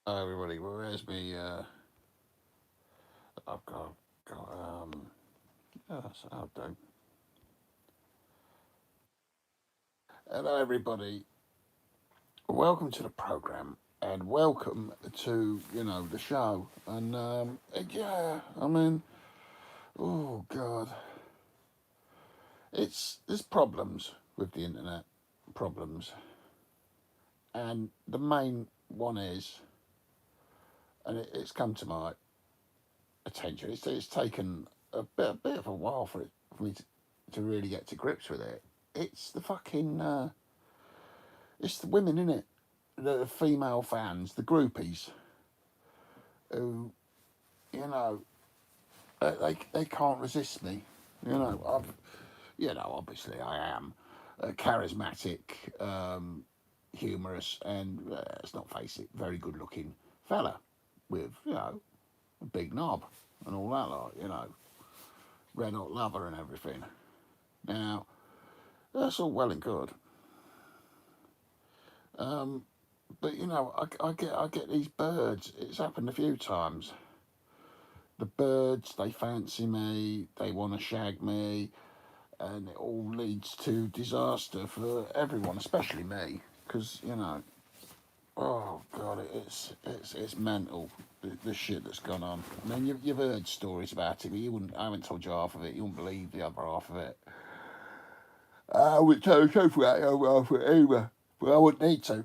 Hi everybody, where's me? I've got yes, I'll do. Hello everybody, welcome to the program and welcome to the show. And yeah, I mean, oh god, there's problems with the internet, problems, and the main one is, and it's come to my attention. It's taken a bit of a while for me to really get to grips with it. It's the fucking it's the women in it, the female fans, the groupies, who they can't resist me. Obviously I am a charismatic, humorous, and let's not face it, very good looking fella with a big knob and all that lot. Red hot lover and everything. Now that's all well and good. Um, but I get these birds. It's happened a few times. The birds, they fancy me, they want to shag me, and it all leads to disaster for everyone, especially me, because oh god, it's mental, the shit that's gone on. I mean, you've heard stories about it, but I haven't told you half of it. You wouldn't believe the other half of it. I would tell the truth about the other half of it either, but I wouldn't need to.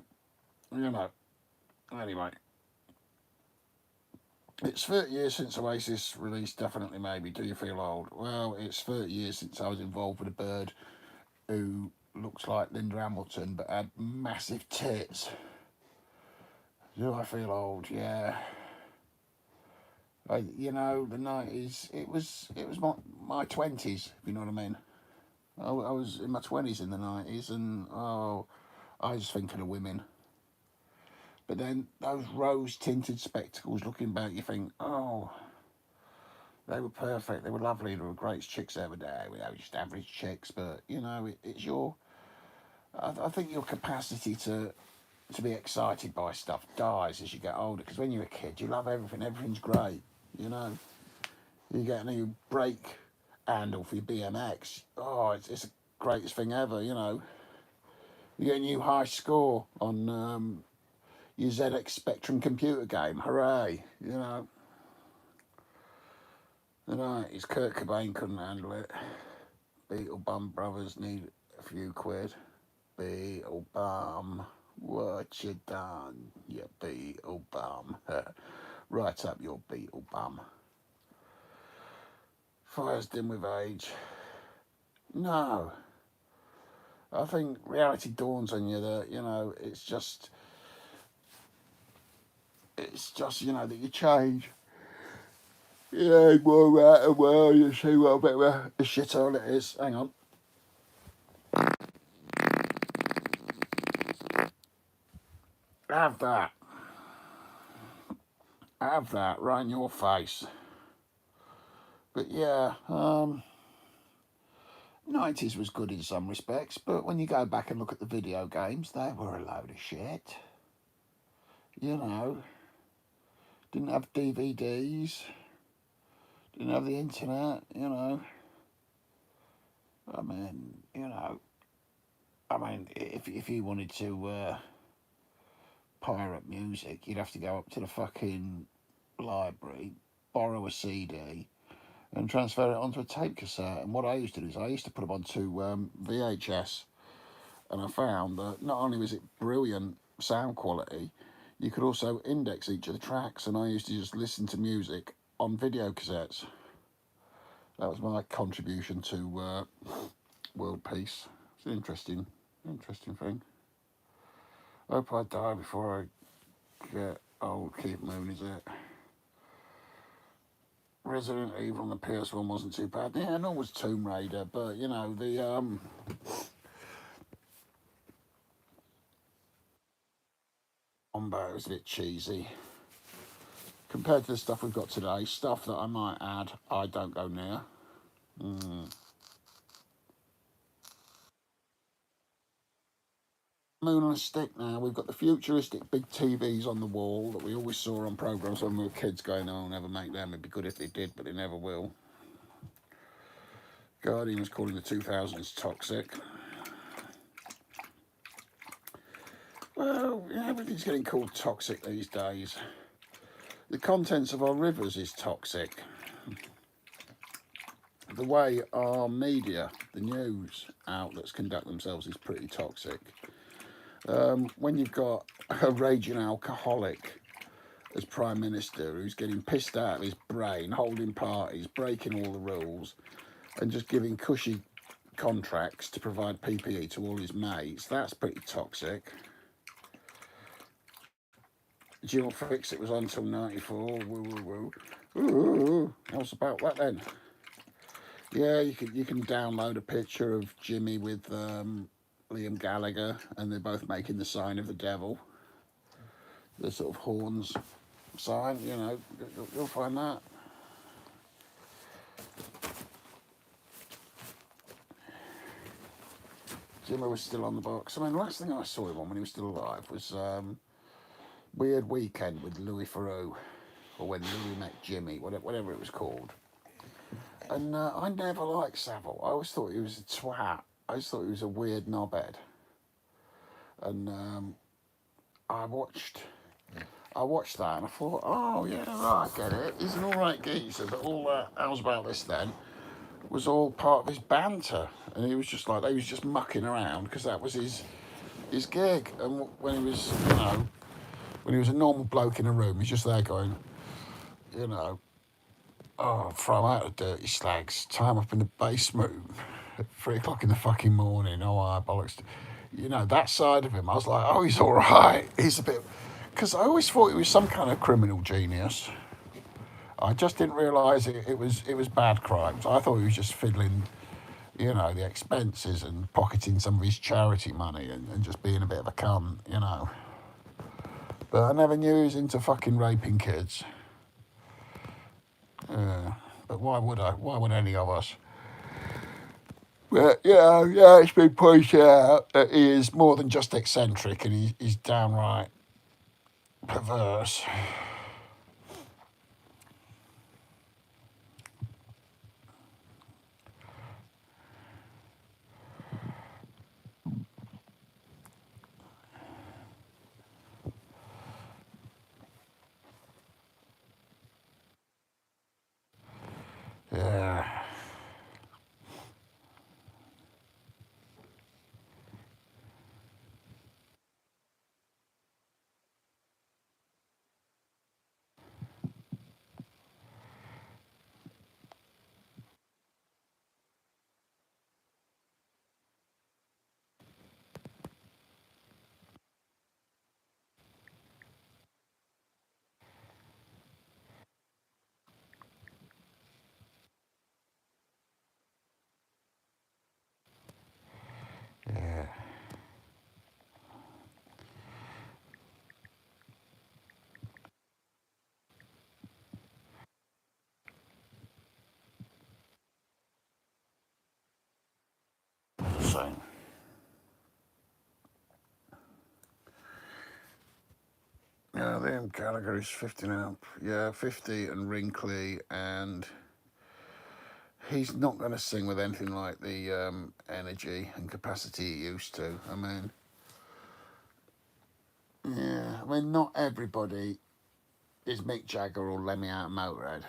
You know. Anyway, it's 30 years since Oasis released Definitely Maybe, Do You Feel Old? Well, it's 30 years since I was involved with a bird who looks like Linda Hamilton but had massive tits. Do I feel old? Yeah. The 90s, it was my 20s, if you know what I mean. I was in my 20s in the 90s, and I was thinking of women. But then those rose tinted spectacles, looking back, you think, oh, they were perfect. They were lovely. They were great chicks every day. They were just average chicks, but it's your. I think your capacity to be excited by stuff dies as you get older. Because when you're a kid, you love everything. Everything's great. You know, you get a new brake handle for your BMX. Oh, it's the greatest thing ever. You get a new high score on your ZX Spectrum computer game. Hooray! The 90s, Kurt Cobain couldn't handle it. Beetle Bum Brothers need a few quid. Beetle Bum, what you done, you Beetle Bum? Right up your Beetle Bum. Fire's dim with age. No. I think reality dawns on you that, that you change. Yeah, more right and well, you see what a bit of a shithole it is. Hang on. Have that. Have that right in your face. But yeah, 90s was good in some respects, but when you go back and look at the video games, they were a load of shit. Didn't have DVDs, didn't have the internet. I mean, if you wanted to pirate music, you'd have to go up to the fucking library, borrow a CD, and transfer it onto a tape cassette. And what I used to do is I used to put them onto VHS, and I found that not only was it brilliant sound quality, you could also index each of the tracks, and I used to just listen to music on video cassettes. That was my contribution to world peace. It's an interesting thing. I hope I die before I get old. Keep moving, is it? Resident Evil on the PS1 wasn't too bad. Yeah, nor was Tomb Raider, but the combat was a bit cheesy compared to the stuff we've got today. Stuff that I might add, I don't go near. moon on a stick now. We've got the futuristic big TVs on the wall that we always saw on programmes when we were kids going, oh, never make them. It'd be good if they did, but they never will. Guardian was calling the 2000s toxic. Well, yeah, everything's getting called toxic these days. The contents of our rivers is toxic. The way our media, the news outlets conduct themselves is pretty toxic. When you've got a raging alcoholic as Prime Minister who's getting pissed out of his brain, holding parties, breaking all the rules, and just giving cushy contracts to provide PPE to all his mates, that's pretty toxic. Jill Fix It was on till 94. Woo, woo, woo. Ooh, what's about that then? Yeah, you can download a picture of Jimmy with Liam Gallagher, and they're both making the sign of the devil. The sort of horns sign, you know, you'll find that. Jimmy was still on the box. I mean, the last thing I saw him on when he was still alive was Weird Weekend with Louis Theroux, or When Louis Met Jimmy, whatever it was called. And I never liked Savile. I always thought he was a twat. I always thought he was a weird knobhead. And I watched that and I thought, oh yeah, right, I get it. He's an alright geezer, but all that else about this then was all part of his banter. And he was just like, they was just mucking around because that was his gig. And when he was, you know, when he was a normal bloke in a room, he's just there going, you know, oh, throw out the dirty slags, tie him up in the basement at 3 o'clock in the fucking morning. Oh, I bollocks. You know, that side of him, I was like, oh, he's all right. He's a bit... Because I always thought he was some kind of criminal genius. I just didn't realise it was bad crimes. I thought he was just fiddling, you know, the expenses and pocketing some of his charity money and just being a bit of a cunt, you know. But I never knew he was into fucking raping kids. But why would I? Why would any of us? But yeah, it's been pointed out that he is more than just eccentric, and he's downright perverse. Yeah. Yeah. Same. Yeah, Liam Gallagher is 50 now. Yeah, 50 and wrinkly, and he's not going to sing with anything like the energy and capacity he used to. I mean, yeah, I mean, not everybody is Mick Jagger or Lemmy out of Motorhead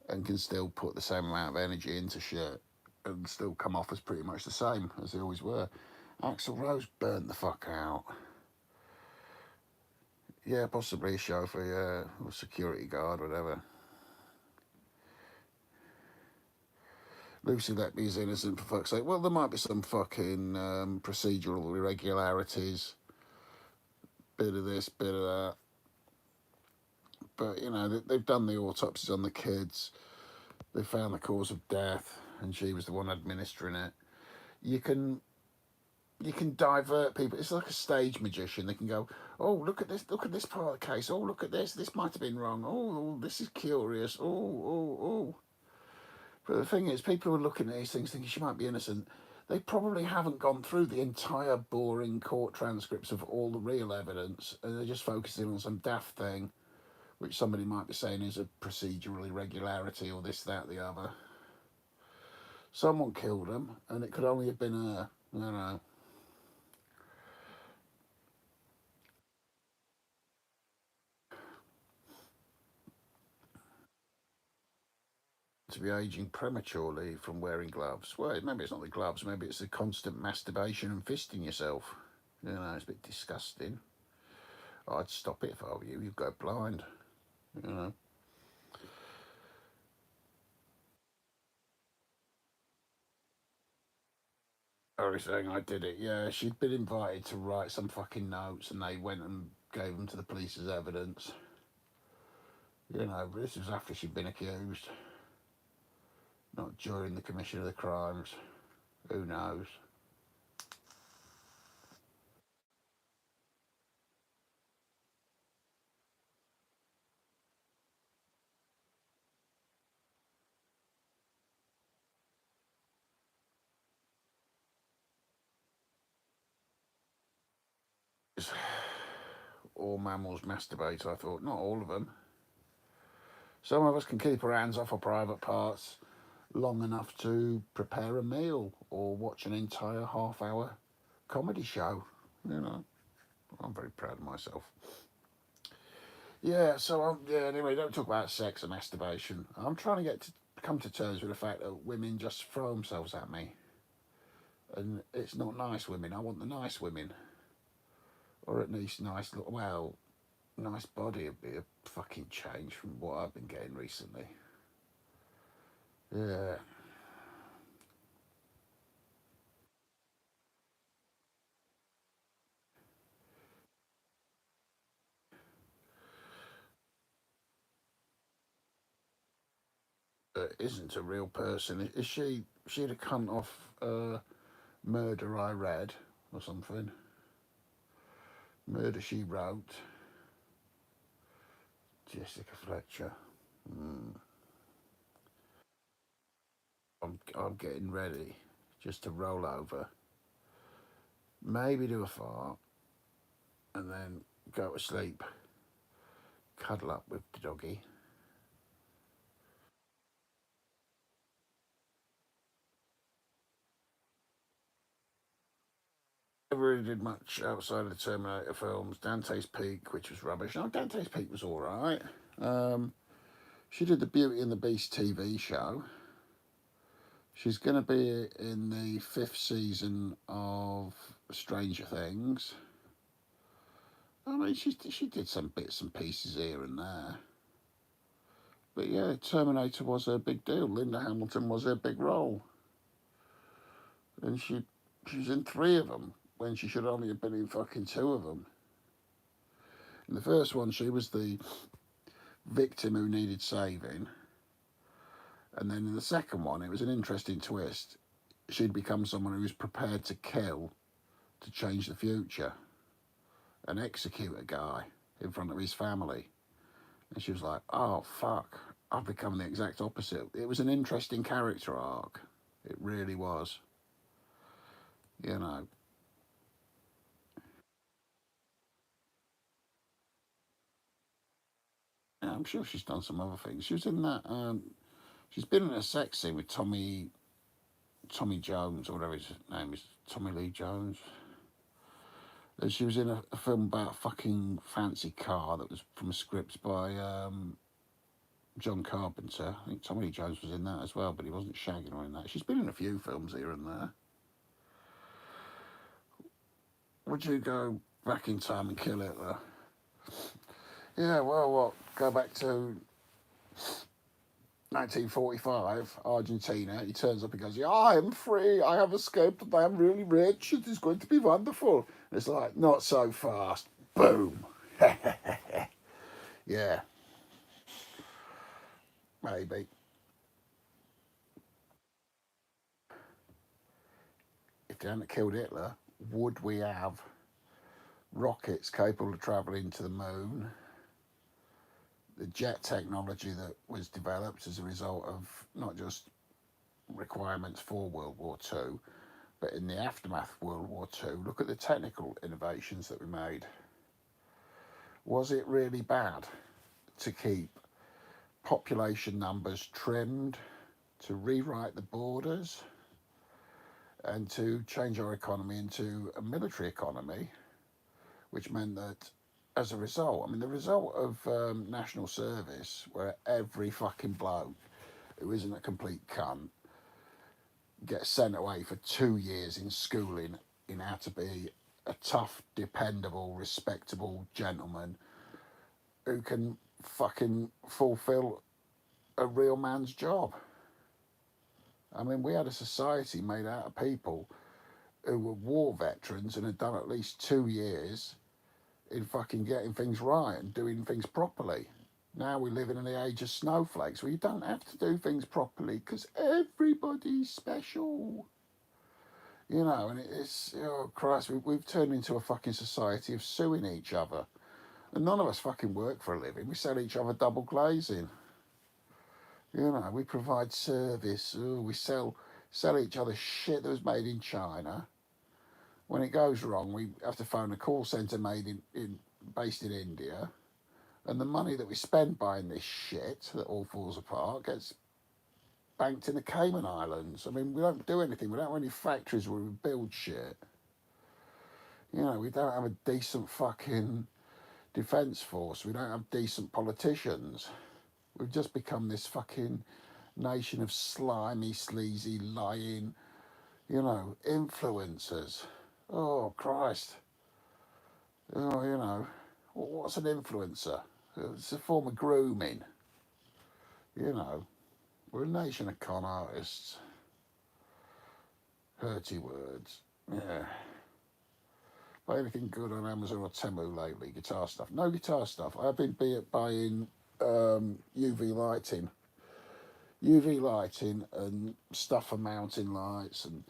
and can still put the same amount of energy into shit and still come off as pretty much the same as they always were. Axl Rose burnt the fuck out. Yeah, possibly a chauffeur, yeah, or security guard, whatever. Lucy Letby's innocent, for fuck's sake. Well, there might be some fucking procedural irregularities, bit of this, bit of that. But, you know, they've done the autopsies on the kids. They found the cause of death, and she was the one administering it. You can divert people. It's like a stage magician. They can go, oh, look at this part of the case. Oh, look at this might have been wrong. Oh, this is curious. Oh. But the thing is, people who are looking at these things thinking she might be innocent, they probably haven't gone through the entire boring court transcripts of all the real evidence, and they're just focusing on some daft thing, which somebody might be saying is a procedural irregularity or this, that, the other. Someone killed him, and it could only have been her. I don't know. To be aging prematurely from wearing gloves. Well, maybe it's not the gloves, maybe it's the constant masturbation and fisting yourself. You know, it's a bit disgusting. I'd stop it if I were you. You'd go blind. You know. Or saying I did it. Yeah, she'd been invited to write some fucking notes, and they went and gave them to the police as evidence. You know, but this was after she'd been accused, not during the commission of the crimes. Who knows? All mammals masturbate, I thought. Not all of them. Some of us can keep our hands off our private parts long enough to prepare a meal or watch an entire half-hour comedy show. You know, I'm very proud of myself. Yeah, so yeah. Anyway, don't talk about sex and masturbation. I'm trying to come to terms with the fact that women just throw themselves at me, and it's not nice women. I want the nice women, or at least nice. Well, nice body would be a fucking change from what I've been getting recently. Yeah, isn't a real person. Is she? She'd have come off Murder I Read or something. Murder She Wrote. Jessica Fletcher. Mm. I'm getting ready just to roll over, maybe do a fart, and then go to sleep, cuddle up with the doggy. Never really did much outside of the Terminator films. Dante's Peak, which was rubbish. No, Dante's Peak was all right. Um, she did the Beauty and the Beast TV show. She's going to be in the fifth season of Stranger Things. I mean, she did some bits and pieces here and there. But yeah, Terminator was her big deal. Linda Hamilton was her big role. And she's in three of them when she should only have been in fucking two of them. In the first one, she was the victim who needed saving. And then in the second one, it was an interesting twist. She'd become someone who was prepared to kill to change the future and execute a guy in front of his family. And she was like, oh, fuck, I've become the exact opposite. It was an interesting character arc. It really was. You know, yeah, I'm sure she's done some other things. She was in that, she's been in a sex scene with Tommy Jones, or whatever his name is, Tommy Lee Jones. And she was in a film about a fucking fancy car that was from a script by John Carpenter. I think Tommy Lee Jones was in that as well, but he wasn't shagging her in that. She's been in a few films here and there. Would you go back in time and kill Hitler? Yeah, well, what? Go back to 1945, Argentina. He turns up and goes, yeah, I am free. I have escaped and I am really rich. It is going to be wonderful. And it's like, not so fast. Boom. Yeah, maybe. If they hadn't killed Hitler, would we have rockets capable of travelling to the moon? The jet technology that was developed as a result of not just requirements for World War II, But in the aftermath of World War II, look at the technical innovations that we made. Was it really bad to keep population numbers trimmed, to rewrite the borders, and to change our economy into a military economy, which meant that as a result, I mean, the result of national service, where every fucking bloke who isn't a complete cunt gets sent away for 2 years in schooling in how to be a tough, dependable, respectable gentleman who can fucking fulfill a real man's job. I mean, we had a society made out of people who were war veterans and had done at least 2 years in fucking getting things right and doing things properly. Now we live in the age of snowflakes where you don't have to do things properly because everybody's special. You know, and it's, oh Christ, we've turned into a fucking society of suing each other. And none of us fucking work for a living. We sell each other double glazing. You know, we provide service. Ooh, we sell each other shit that was made in China. When it goes wrong, we have to phone a call centre based in India. And the money that we spend buying this shit that all falls apart gets banked in the Cayman Islands. I mean, we don't do anything. We don't have any factories where we build shit. You know, we don't have a decent fucking defence force. We don't have decent politicians. We've just become this fucking nation of slimy, sleazy, lying, you know, influencers. Oh, Christ. Oh, you know, what's an influencer? It's a form of grooming. You know, we're a nation of con artists. Hurty words. Yeah. Buy anything good on Amazon or Temu lately? Guitar stuff. No guitar stuff. I've been buying UV lighting. UV lighting and stuff for mounting lights and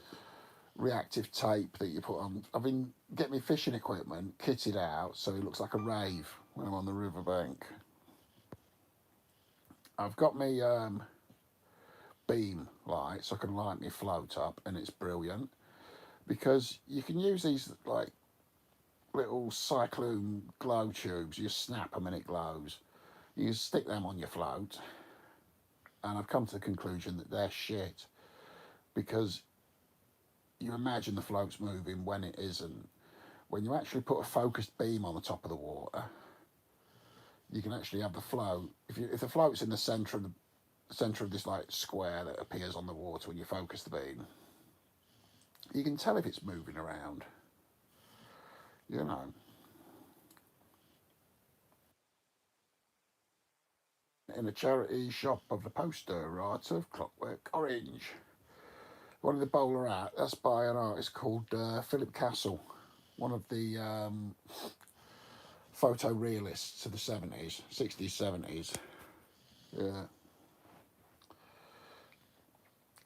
reactive tape that you put on. I've been getting my fishing equipment kitted out so it looks like a rave when I'm on the riverbank. I've got my beam light so I can light my float up, and it's brilliant because you can use these like little cyclone glow tubes. You snap them and it glows. You stick them on your float, and I've come to the conclusion that they're shit because you imagine the float's moving when it isn't. When you actually put a focused beam on the top of the water, you can actually have the float. If the float's in the centre of this like square that appears on the water when you focus the beam, you can tell if it's moving around. You know. In a charity shop of the poster art of Clockwork Orange. One of the bowler art, that's by an artist called Philip Castle, one of the photorealists of the 70s, 60s, 70s. Yeah.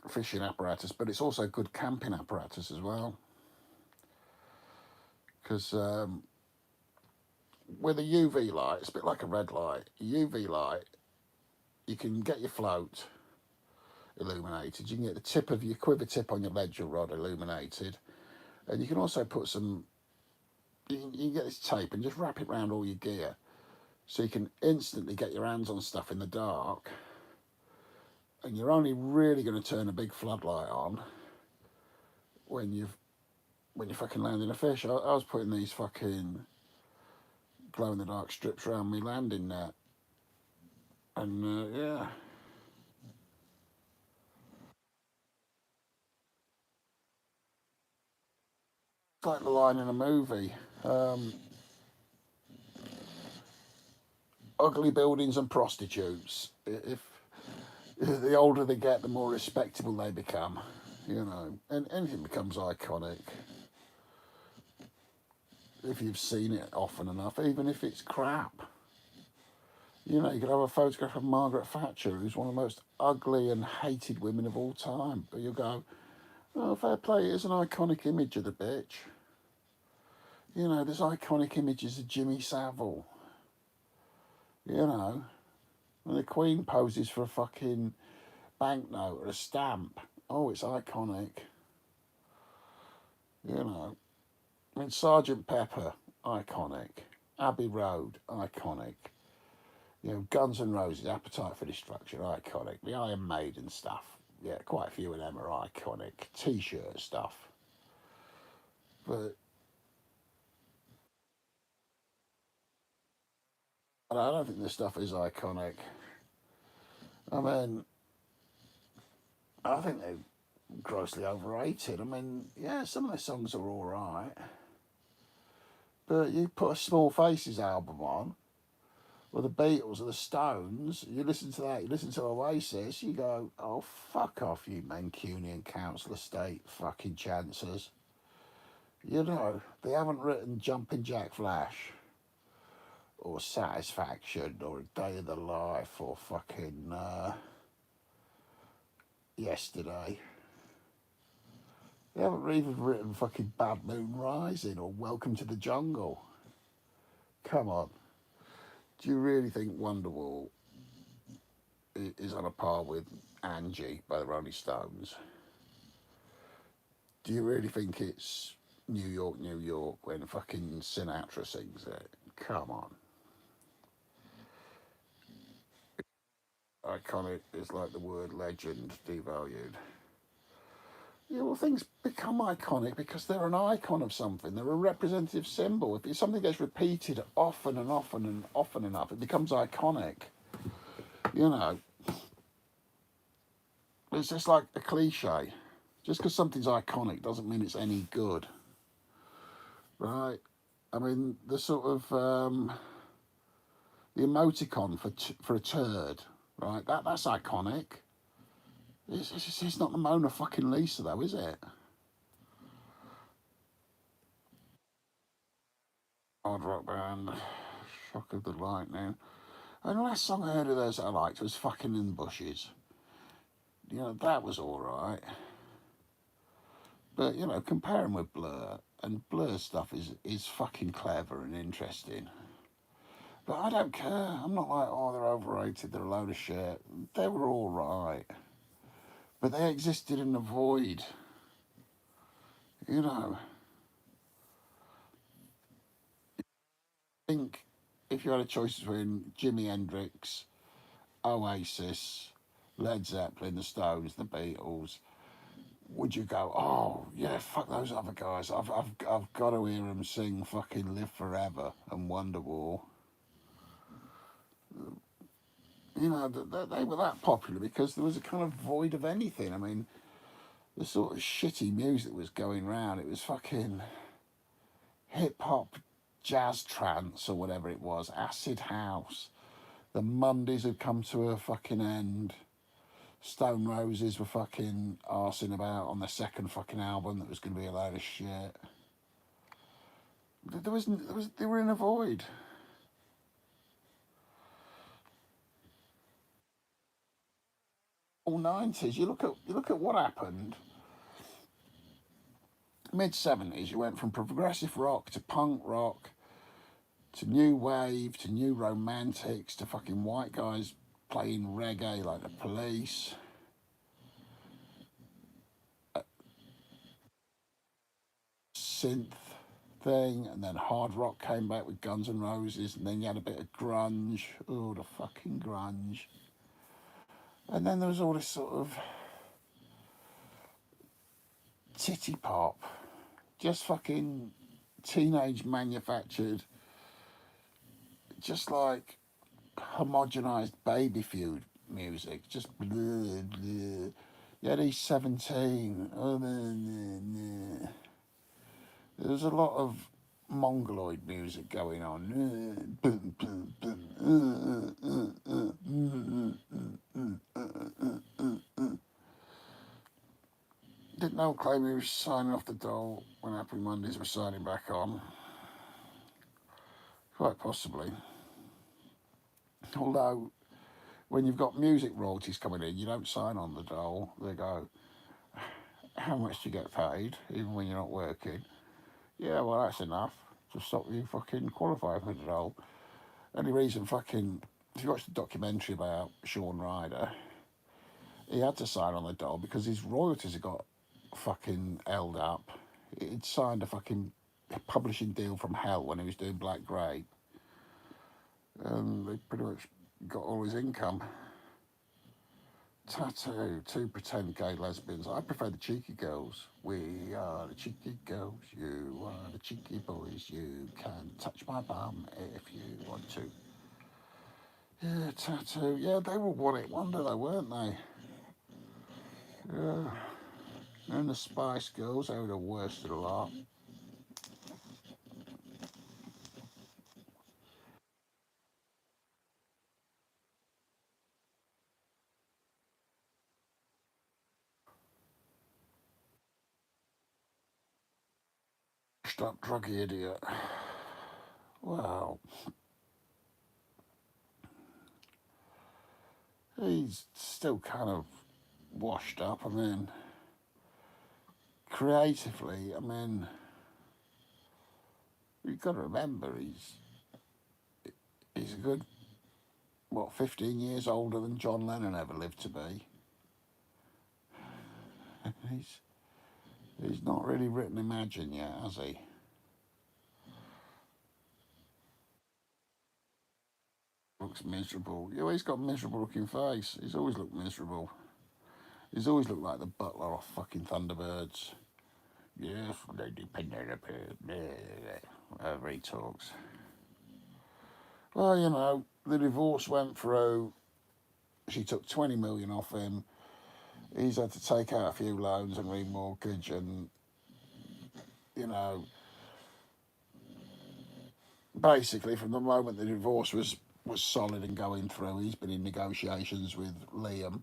Fishing apparatus, but it's also good camping apparatus as well. Because with a UV light, it's a bit like a red light. A UV light, you can get your float illuminated. You can get the tip of your quiver tip on your ledger rod illuminated. And you can also put some, you can get this tape and just wrap it around all your gear. So you can instantly get your hands on stuff in the dark. And you're only really going to turn a big floodlight on when you're fucking landing a fish. I was putting these fucking glow-in-the-dark strips around me landing net. And yeah. It's like the line in a movie. Ugly buildings and prostitutes. If the older they get, the more respectable they become. You know, and anything becomes iconic if you've seen it often enough, even if it's crap. You know, you could have a photograph of Margaret Thatcher, who's one of the most ugly and hated women of all time. But you'll go, oh, fair play, it's an iconic image of the bitch. You know, there's iconic images of Jimmy Savile. You know, when the Queen poses for a fucking banknote or a stamp. Oh, it's iconic. You know, I mean, Sergeant Pepper, iconic. Abbey Road, iconic. You know, Guns N' Roses, Appetite for Destruction, iconic. The Iron Maiden stuff, yeah, quite a few of them are iconic. T-shirt stuff, but I don't think this stuff is iconic. I mean, I think they're grossly overrated. I mean, yeah, some of the songs are all right, but you put a Small Faces album on, or the Beatles or the Stones, you listen to that, you listen to Oasis, you go, oh, fuck off, you Mancunian council estate fucking chancers. You know, they haven't written Jumping Jack Flash or Satisfaction or A Day of the Life or fucking Yesterday. They haven't even written fucking Bad Moon Rising or Welcome to the Jungle. Come on. Do you really think Wonderwall is on a par with Angie by the Rolling Stones? Do you really think it's New York, New York when fucking Sinatra sings it? Come on. Iconic is like the word legend devalued. Yeah, well, things become iconic because they're an icon of something. They're a representative symbol. If something gets repeated often and often and often enough, it becomes iconic. You know, it's just like a cliche. Just because something's iconic doesn't mean it's any good, right? I mean, the sort of the emoticon for a turd, right? That's iconic. It's not the Mona fucking Lisa though, is it? Hard rock band, Shock of the Lightning. And the last song I heard of theirs that I liked was Fucking in the Bushes. You know, that was alright. But, you know, comparing with Blur, and Blur stuff is fucking clever and interesting. But I don't care. I'm not like, oh, they're overrated, they're a load of shit. They were alright. But they existed in the void. You know, I think if you had a choice between Jimi Hendrix, Oasis, Led Zeppelin, the Stones, the Beatles, would you go, oh, yeah, fuck those other guys. I've got to hear them sing fucking Live Forever and Wonderwall. You know, they were that popular because there was a kind of void of anything. I mean, the sort of shitty music was going round. It was fucking hip hop, jazz trance, or whatever it was, acid house. The Mondays had come to a fucking end. Stone Roses were fucking arsing about on their second fucking album that was going to be a load of shit. They were in a void. All 90s. You look at what happened. Mid 70s, you went from progressive rock to punk rock to new wave to new romantics to fucking white guys playing reggae like the Police. Synth thing, and then hard rock came back with Guns N' Roses, and then you had a bit of grunge. Oh, the fucking grunge. And then there was all this sort of titty pop, just fucking teenage manufactured, just like homogenized baby food music, just blah, blah. Yeah, he's 17. Oh, nah, nah, nah. There's a lot of mongoloid music going on. Did Noel claim he was signing off the dole when Happy Mondays were signing back on? Quite possibly. Although, when you've got music royalties coming in, you don't sign on the dole. They go, how much do you get paid, even when you're not working? Yeah, well, that's enough to stop you fucking qualifying for the dole. Only reason fucking, if you watch the documentary about Sean Ryder, he had to sign on the dole because his royalties had got fucking held up. He'd signed a fucking publishing deal from hell when he was doing Black Grey, and they pretty much got all his income. Tattoo, two pretend gay lesbians. I prefer the cheeky girls. We are the cheeky girls. You are the cheeky boys. You can touch my bum if you want to. Yeah, tattoo. Yeah, they were one hit wonder though, weren't they? Yeah. And the Spice Girls, they were the worst of the lot. Stop druggy idiot. Well, he's still kind of washed up. I mean, creatively, I mean, you've got to remember he's a good, what, 15 years older than John Lennon ever lived to be. He's not really written Imagine yet, has he? Looks miserable. Yeah, well, he's got a miserable looking face. He's always looked miserable. He's always looked like the butler off fucking Thunderbirds. Yes, Lady Penelope. Whatever he talks. Well, you know, the divorce went through. She took 20 million off him. He's had to take out a few loans and remortgage, and you know, basically from the moment the divorce was solid and going through, he's been in negotiations with Liam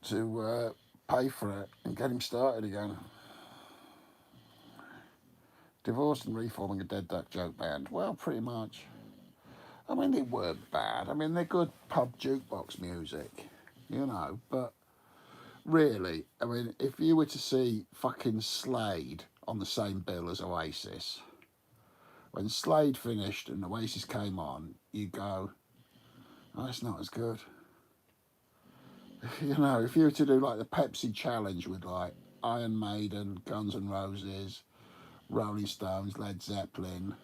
to pay for it and get him started again. Divorced and reforming a Dead Duck Joke band. Well, pretty much. I mean, they weren't bad. I mean, they're good pub jukebox music, you know, but really, I mean, if you were to see fucking Slade on the same bill as Oasis, when Slade finished and Oasis came on, you go, oh, it's not as good. You know, if you were to do like the Pepsi challenge with like Iron Maiden, Guns N' Roses, Rolling Stones, Led Zeppelin,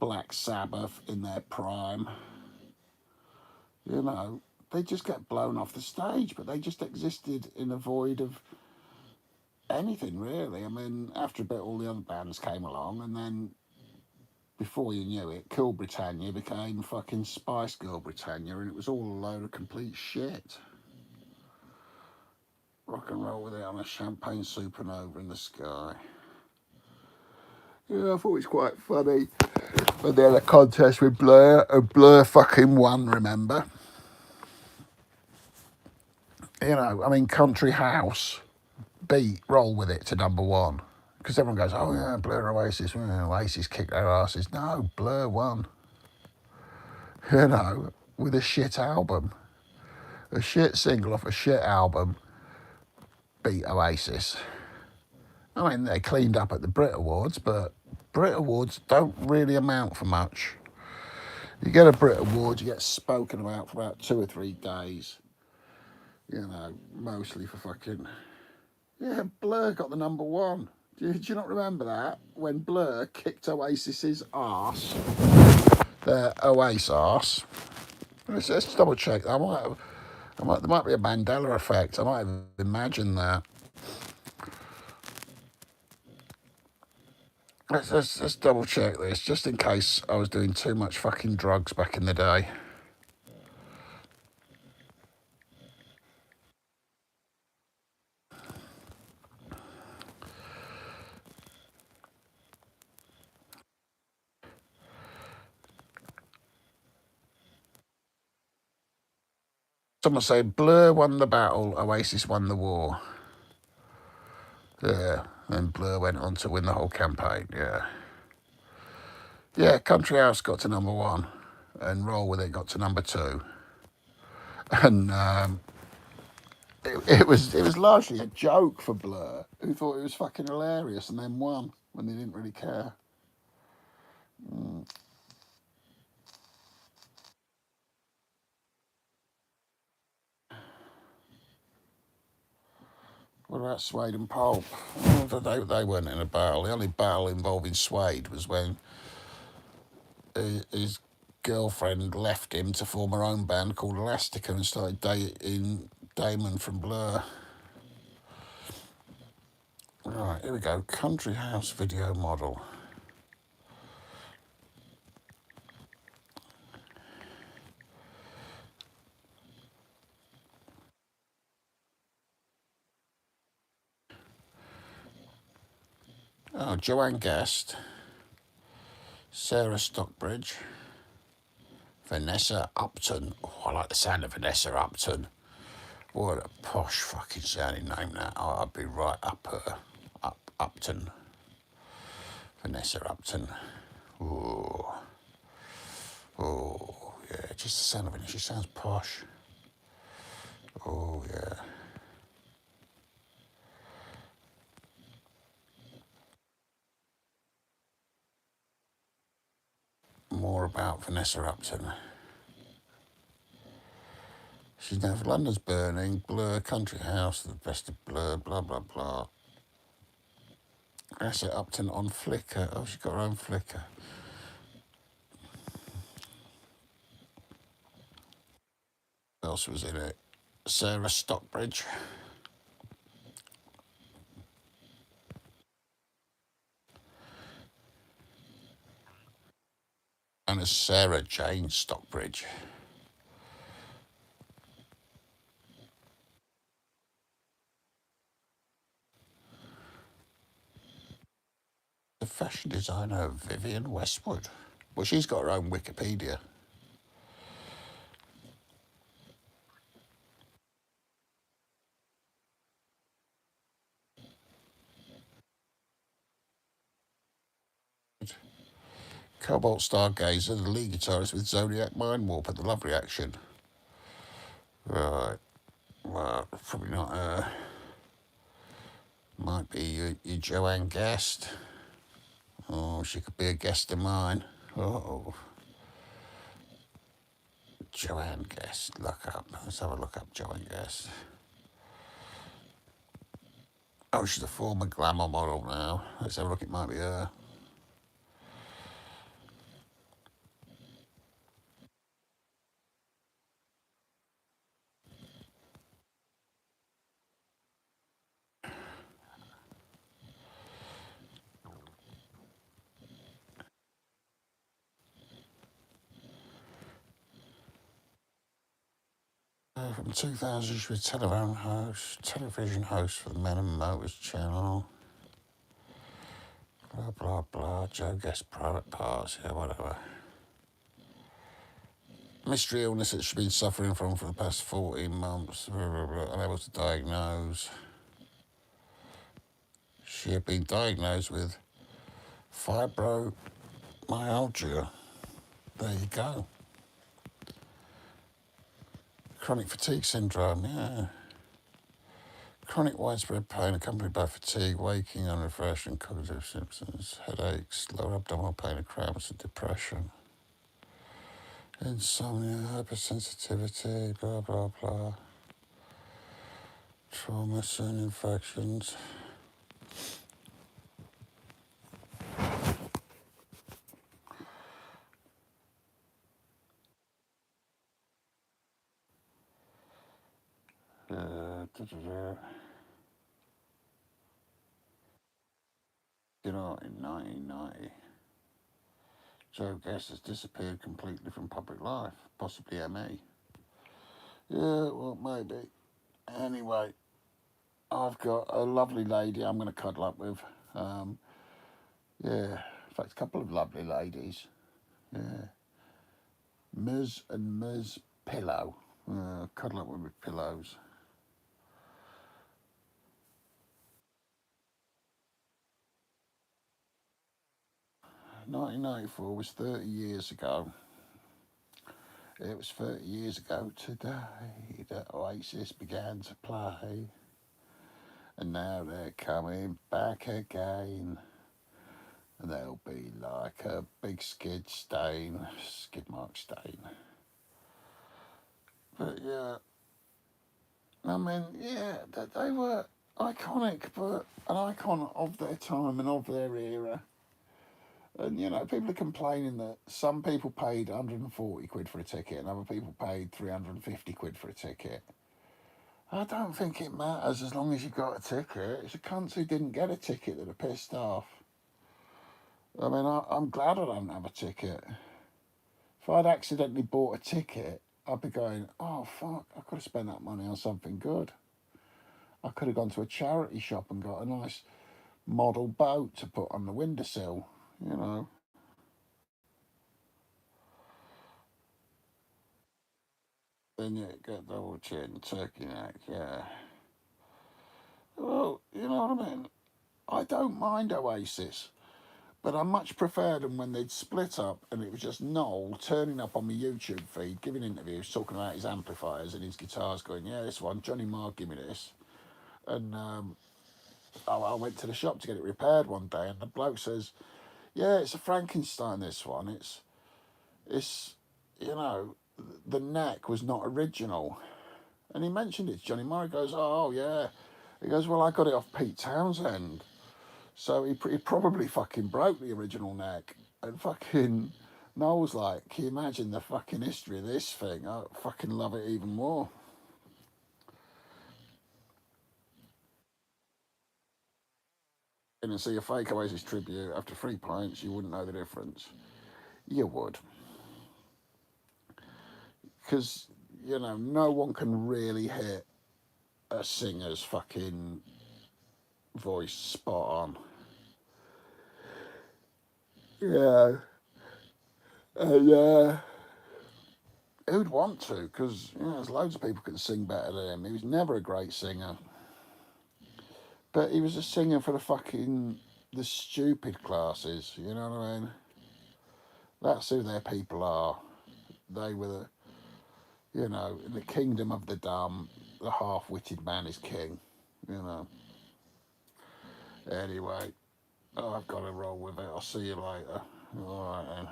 Black Sabbath in their prime, you know, they just get blown off the stage, but they just existed in a void of anything really. I mean, after a bit, all the other bands came along, and then before you knew it, Cool Britannia became fucking Spice Girl Britannia, and it was all a load of complete shit. Rock and roll with it on a champagne supernova in the sky. Yeah, I thought it was quite funny. But they had a contest with Blur, and Blur fucking won, remember? You know, I mean, Country House beat Roll With It to number one. Because everyone goes, oh yeah, Blur Oasis, Oasis kicked their asses. No, Blur won. You know, with a shit album. A shit single off a shit album beat Oasis. I mean, they cleaned up at the Brit Awards, but Brit Awards don't really amount for much. You get a Brit Award, you get spoken about for about 2 or 3 days. You know, mostly for fucking... Yeah, Blur got the number one. Do you not remember that? When Blur kicked Oasis's arse, their Oasis arse. Let's double check. There might be a Mandela effect. I might have imagined that. Let's double check this, just in case I was doing too much fucking drugs back in the day. Someone say Blur won the battle, Oasis won the war. Yeah, and Blur went on to win the whole campaign. Yeah. Yeah, Country House got to number one, and Roll With It got to number two. And it was largely a joke for Blur, who thought it was fucking hilarious, and then won when they didn't really care. What What about Suede and Pulp? Oh, they weren't in a battle. The only battle involving Suede was when his girlfriend left him to form her own band called Elastica and started dating Damon from Blur. Right, here we go. Country house video model. Oh, Joanne Guest, Sarah Stockbridge, Vanessa Upton. Oh, I like the sound of Vanessa Upton. What a posh fucking sounding name that. Oh, I'd be right up her. Upton. Vanessa Upton. Ooh. Oh, yeah, just the sound of it. She sounds posh. Oh, yeah. More about Vanessa Upton. She's now for London's Burning, Blur, Country House, the best of Blur, blah, blah, blah. Vanessa Upton on Flickr. Oh, she's got her own Flickr. Who else was in it? Sarah Stockbridge. And as Sarah Jane Stockbridge. The fashion designer Vivienne Westwood. Well, she's got her own Wikipedia. Cobalt Stargazer, the lead guitarist with Zodiac Mindwarp at the Love Reaction. Right. Well, probably not her. Might be your Joanne Guest. Oh, she could be a guest of mine. Oh, Joanne Guest. Look up. Let's have a look up Joanne Guest. Oh, she's a former glamour model now. Let's have a look. It might be her. From 2000, she was television host for the Men and Motors channel. Blah, blah, blah. Joe Guest private parts. Yeah, whatever. Mystery illness that she's been suffering from for the past 14 months. Blah, blah, blah, unable to diagnose. She had been diagnosed with fibromyalgia. There you go. Chronic fatigue syndrome, yeah. Chronic widespread pain accompanied by fatigue, waking, unrefreshed, and cognitive symptoms, headaches, lower abdominal pain, and cramps, and depression. Insomnia, hypersensitivity, blah, blah, blah. Trauma and infections. You know, in 1990, Joe Guest has disappeared completely from public life, possibly ME. Yeah, well, maybe. Anyway, I've got a lovely lady I'm going to cuddle up with. Yeah, in fact, a couple of lovely ladies. Yeah. Ms. and Ms. Pillow. Cuddle up with pillows. 1994 was 30 years ago. It was 30 years ago today that Oasis began to play. And now they're coming back again. And they'll be like a big skid mark stain. But yeah, I mean, yeah, they were. iconic, but an icon of their time and of their era. And, you know, people are complaining that some people paid 140 quid for a ticket and other people paid 350 quid for a ticket. I don't think it matters as long as you got a ticket. It's the cunts who didn't get a ticket that are pissed off. I mean, I'm glad I don't have a ticket. If I'd accidentally bought a ticket, I'd be going, oh, fuck, I could have spent that money on something good. I could have gone to a charity shop and got a nice model boat to put on the windowsill, you know. Then you get double chin, turkey neck, yeah. Well, you know what I mean? I don't mind Oasis, but I much preferred them when they'd split up and it was just Noel turning up on my YouTube feed, giving interviews, talking about his amplifiers and his guitars, going, yeah, this one, Johnny Marr, give me this. And I went to the shop to get it repaired one day, and the bloke says, yeah, it's a Frankenstein, this one. It's you know, the neck was not original. And he mentioned it to Johnny Marr. He goes, oh, yeah. He goes, well, I got it off Pete Townsend. So he probably fucking broke the original neck. And fucking Noel's like, can you imagine the fucking history of this thing? I fucking love it even more. And see a fake Oasis tribute after 3 pints, you wouldn't know the difference. You would. Because, you know, no one can really hit a singer's fucking voice spot on. Yeah. Yeah. Who'd want to? Because, you know, there's loads of people can sing better than him. He was never a great singer. But he was a singer for the stupid classes, you know what I mean? That's who their people are. They were you know, in the kingdom of the dumb, the half-witted man is king, you know. Anyway, I've got to roll with it. I'll see you later. All right then.